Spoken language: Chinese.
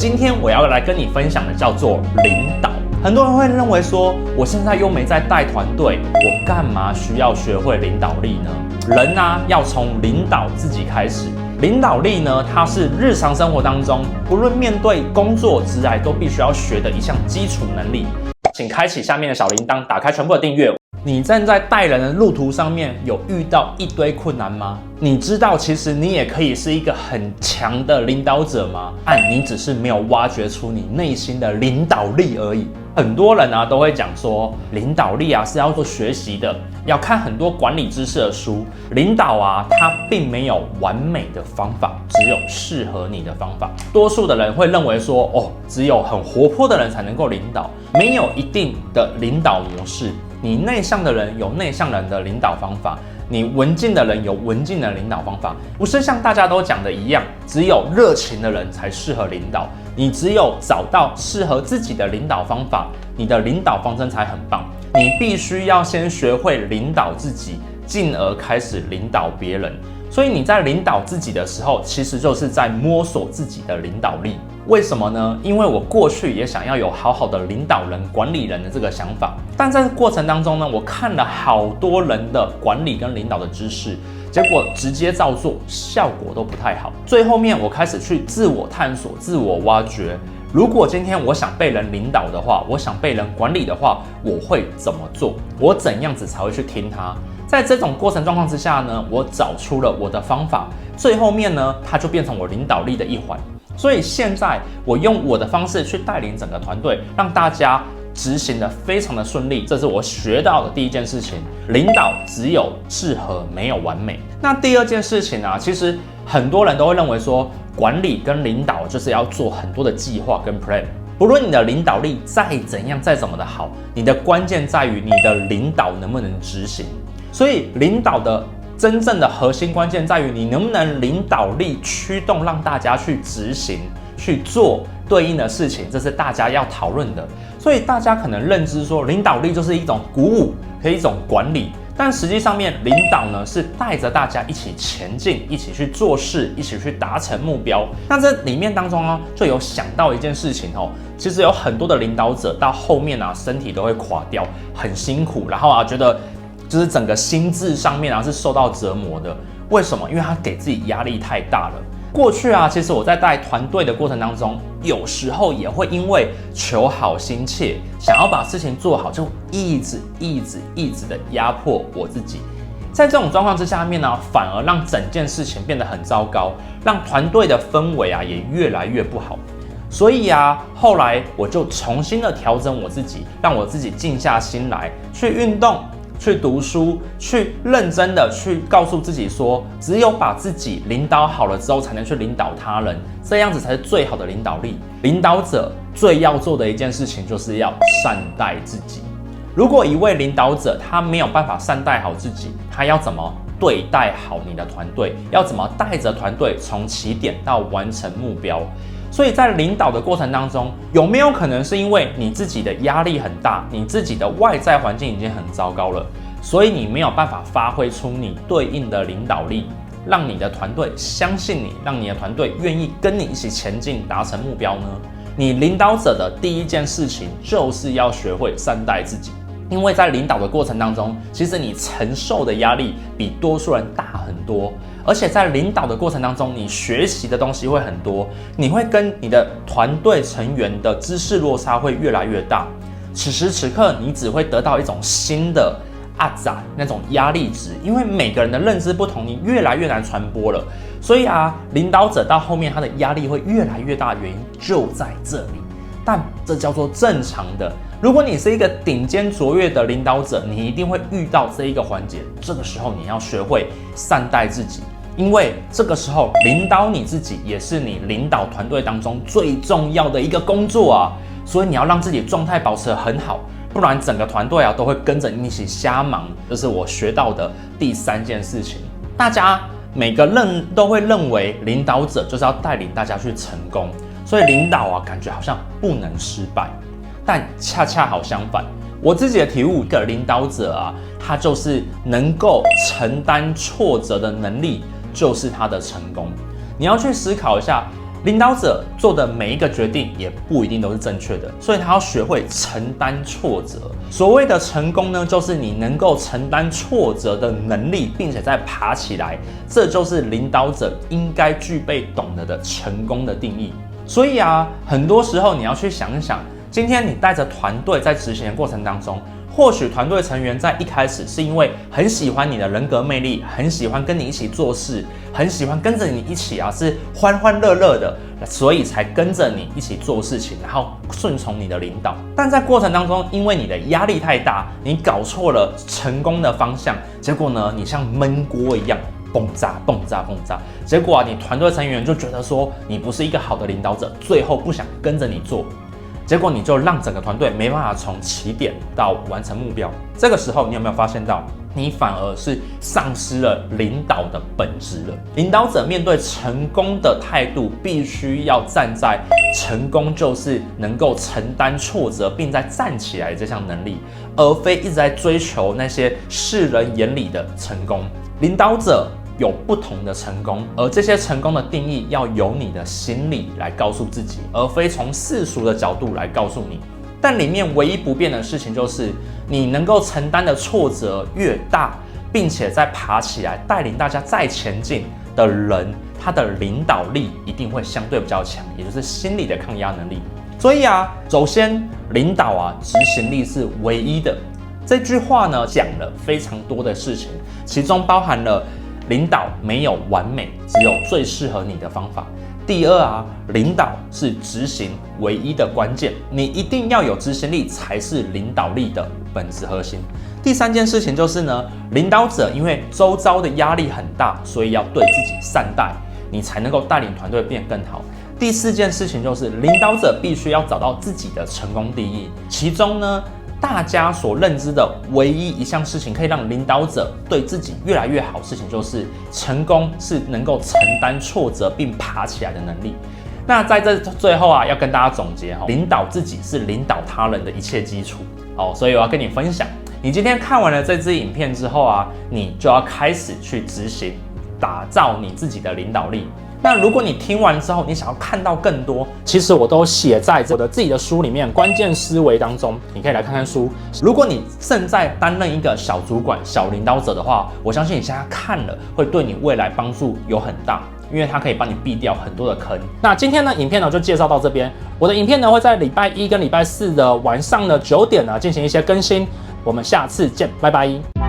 今天我要来跟你分享的叫做领导。很多人会认为说，我现在又没在带团队，我干嘛需要学会领导力呢？人啊，要从领导自己开始。领导力呢，它是日常生活当中，不论面对工作、职涯，都必须要学的一项基础能力。请开启下面的小铃铛，打开全部的订阅。你站在带人的路途上面，有遇到一堆困难吗？你知道其实你也可以是一个很强的领导者吗？你只是没有挖掘出你内心的领导力而已。很多人啊都会讲说，领导力啊是要做学习的，要看很多管理知识的书。领导啊，它并没有完美的方法，只有适合你的方法。多数的人会认为说，只有很活泼的人才能够领导，没有一定的领导模式。你内向的人有内向人的领导方法，你文静的人有文静的领导方法，不是像大家都讲的一样，只有热情的人才适合领导。你只有找到适合自己的领导方法，你的领导方针才很棒。你必须要先学会领导自己，进而开始领导别人。所以你在领导自己的时候，其实就是在摸索自己的领导力。为什么呢？因为我过去也想要有好好的领导人、管理人的这个想法，但在过程当中呢，我看了好多人的管理跟领导的知识，结果直接照做，效果都不太好。最后面我开始去自我探索、自我挖掘。如果今天我想被人领导的话，我想被人管理的话，我会怎么做？我怎样子才会去听他？在这种过程状况之下呢，我找出了我的方法，最后面呢，它就变成我领导力的一环。所以现在我用我的方式去带领整个团队，让大家执行的非常的顺利，这是我学到的第一件事情。领导只有适合，没有完美。那第二件事情啊，其实很多人都会认为说，管理跟领导就是要做很多的计划跟 plan。不论你的领导力再怎样再怎么的好，你的关键在于你的领导能不能执行。所以领导的真正的核心关键在于你能不能领导力驱动，让大家去执行、去做对应的事情，这是大家要讨论的。所以大家可能认知说，领导力就是一种鼓舞和一种管理，但实际上面领导呢是带着大家一起前进，一起去做事，一起去达成目标。那这里面当中呢，就有想到一件事情其实有很多的领导者到后面啊，身体都会垮掉，很辛苦，然后啊觉得就是整个心智上面啊是受到折磨的。为什么？因为他给自己压力太大了。过去啊，其实我在带团队的过程当中，有时候也会因为求好心切，想要把事情做好，就一直的压迫我自己。在这种状况之下面呢，反而让整件事情变得很糟糕，让团队的氛围啊也越来越不好。所以啊，后来我就重新的调整我自己，让我自己静下心来，去运动，去读书，去认真的去告诉自己说，只有把自己领导好了之后，才能去领导他人，这样子才是最好的领导力。领导者最要做的一件事情，就是要善待自己。如果一位领导者他没有办法善待好自己，他要怎么对待好你的团队？要怎么带着团队从起点到完成目标？所以在领导的过程当中，有没有可能是因为你自己的压力很大，你自己的外在环境已经很糟糕了，所以你没有办法发挥出你对应的领导力，让你的团队相信你，让你的团队愿意跟你一起前进，达成目标呢？你领导者的第一件事情就是要学会善待自己。因为在领导的过程当中，其实你承受的压力比多数人大很多，而且在领导的过程当中，你学习的东西会很多，你会跟你的团队成员的知识落差会越来越大。此时此刻，你只会得到一种新的那种压力值，因为每个人的认知不同，你越来越难传播了。所以啊，领导者到后面他的压力会越来越大，原因就在这里。但这叫做正常的。如果你是一个顶尖卓越的领导者，你一定会遇到这一个环节。这个时候你要学会善待自己，因为这个时候领导你自己也是你领导团队当中最重要的一个工作啊。所以你要让自己状态保持得很好，不然整个团队啊都会跟着你一起瞎忙。这是我学到的第三件事情。大家每个人都会认为领导者就是要带领大家去成功，所以领导啊感觉好像不能失败。但恰恰好相反，我自己的体悟，一个领导者啊，他就是能够承担挫折的能力，就是他的成功。你要去思考一下，领导者做的每一个决定也不一定都是正确的，所以他要学会承担挫折。所谓的成功呢，就是你能够承担挫折的能力，并且再爬起来，这就是领导者应该具备懂得的成功的定义。所以啊，很多时候你要去想一想，今天你带着团队在执行的过程当中，或许团队成员在一开始是因为很喜欢你的人格魅力，很喜欢跟你一起做事，很喜欢跟着你一起啊，是欢欢乐乐的，所以才跟着你一起做事情，然后顺从你的领导。但在过程当中，因为你的压力太大，你搞错了成功的方向，结果呢，你像焖锅一样爆炸爆炸爆炸，结果啊，你团队成员就觉得说你不是一个好的领导者，最后不想跟着你做。结果你就让整个团队没办法从起点到完成目标。这个时候，你有没有发现到，你反而是丧失了领导的本质了？领导者面对成功的态度，必须要站在成功就是能够承担挫折，并再站起来这项能力，而非一直在追求那些世人眼里的成功。领导者有不同的成功，而这些成功的定义要由你的心里来告诉自己，而非从世俗的角度来告诉你。但里面唯一不变的事情就是，你能够承担的挫折越大，并且再爬起来带领大家再前进的人，他的领导力一定会相对比较强，也就是心理的抗压能力。所以啊，首先领导啊，执行力是唯一的。这句话呢，讲了非常多的事情，其中包含了领导没有完美，只有最适合你的方法。第二啊，领导是执行唯一的关键，你一定要有执行力才是领导力的本质核心。第三件事情就是呢，领导者因为周遭的压力很大，所以要对自己善待，你才能够带领团队变更好。第四件事情就是领导者必须要找到自己的成功定义，其中呢，大家所认知的唯一一项事情可以让领导者对自己越来越好的事情，就是成功是能够承担挫折并爬起来的能力。那在这最后啊，要跟大家总结领导自己是领导他人的一切基础。所以我要跟你分享，你今天看完了这支影片之后啊，你就要开始去执行，打造你自己的领导力。那如果你听完之后，你想要看到更多，其实我都写在我的自己的书里面《关键思维》当中，你可以来看看书。如果你正在担任一个小主管、小领导者的话，我相信你现在看了会对你未来帮助有很大，因为它可以帮你避掉很多的坑。那今天呢，影片呢就介绍到这边。我的影片呢会在礼拜一跟礼拜四的晚上的9点呢进行一些更新。我们下次见，拜拜。